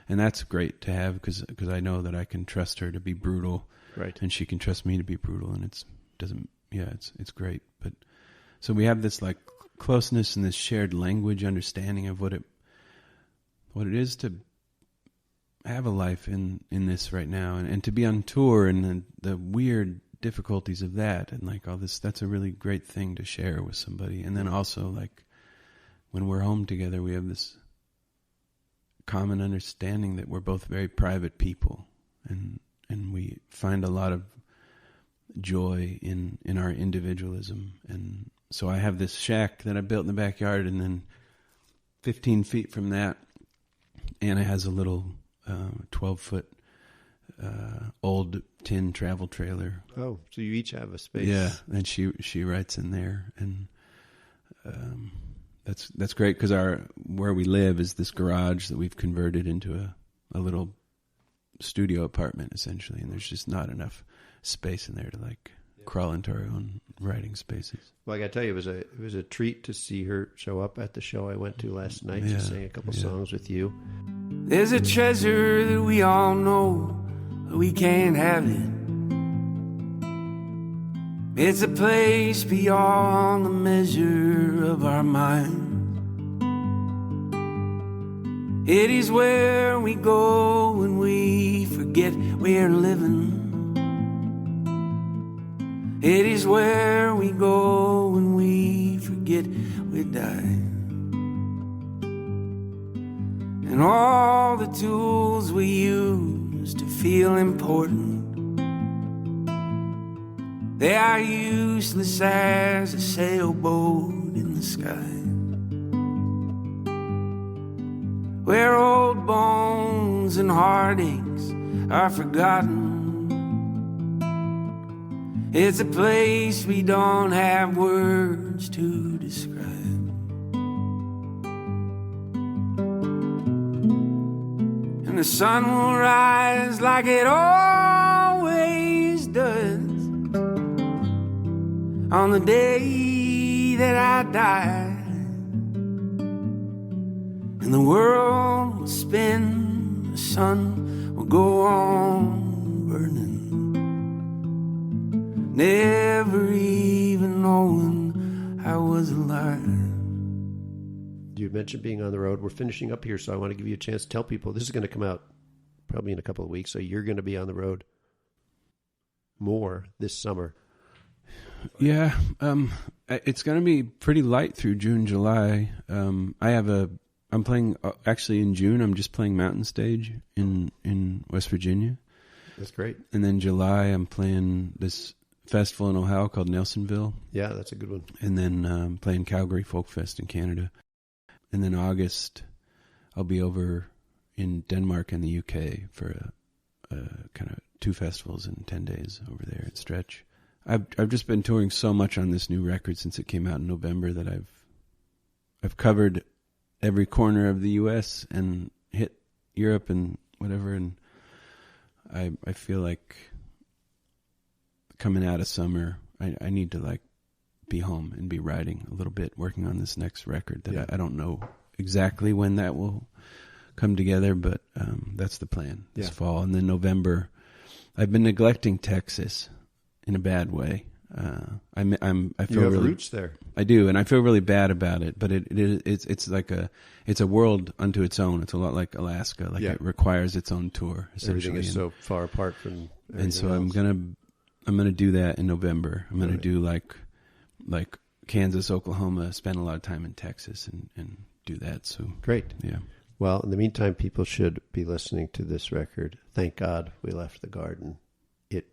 And that's great to have because I know that I can trust her to be brutal, right? And she can trust me to be brutal, and it's great. But so we have this like closeness and this shared language understanding of what it is to have a life in this right now, and to be on tour, and the weird difficulties of that, and like all this. That's a really great thing to share with somebody. And then also, like, when we're home together, we have this common understanding that we're both very private people, and we find a lot of joy in our individualism. And so I have this shack that I built in the backyard, and then 15 feet from that, Anna has a little 12-foot old tin travel trailer. Oh, so you each have a space. Yeah, and she writes in there, and that's great because where we live is this garage that we've converted into a little studio apartment essentially, and there's just not enough space in there to like crawl into our own writing spaces. Well, I got to tell you, it was a treat to see her show up at the show I went to last night. She sang a couple songs with you. There's a treasure that we all know, but we can't have it. It's a place beyond the measure of our mind. It is where we go when we forget we're living. It is where we go when we forget we're dying. And all the tools we use to feel important, they are useless as a sailboat in the sky, where old bones and heartaches are forgotten. It's a place we don't have words to describe. And the sun will rise like it always does on the day that I die, and the world will spin, the sun will go on burning, never even knowing I was alive. You mentioned being on the road. We're finishing up here, so I want to give you a chance to tell people. This is going to come out probably in a couple of weeks, so you're going to be on the road more this summer. Yeah, it's going to be pretty light through June, July. I'm playing, actually in June, I'm just playing Mountain Stage in West Virginia. That's great. And then July, I'm playing this festival in Ohio called Nelsonville. Yeah, that's a good one. And then playing Calgary Folk Fest in Canada. And then August, I'll be over in Denmark and the UK for a kind of 2 festivals in 10 days over there at Stretch. I've just been touring so much on this new record since it came out in November that I've covered every corner of the U.S. and hit Europe and whatever, and I feel like coming out of summer, I need to like be home and be writing a little bit, working on this next record that I don't know exactly when that will come together, but that's the plan this fall. And then November, I've been neglecting Texas in a bad way. I feel you have really roots there. I do, and I feel really bad about it. But it's like it's a world unto its own. It's a lot like Alaska. Like it requires its own tour. Essentially, everything is so far apart from. And so else. I'm gonna do that in November. I'm gonna do like Kansas, Oklahoma. Spend a lot of time in Texas and do that. So great. Yeah. Well, in the meantime, people should be listening to this record. Thank God we left the garden. It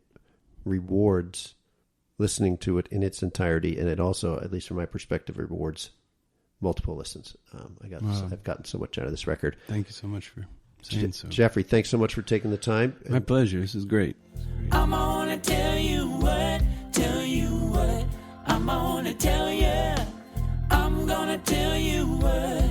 rewards listening to it in its entirety, and it also, at least from my perspective, rewards multiple listens. I've gotten so much out of this record. Thank you so much for saying so. Jeffrey, thanks so much for taking the time. My pleasure. This is great. I'm gonna tell you what, I'm gonna tell you, I'm gonna tell you what.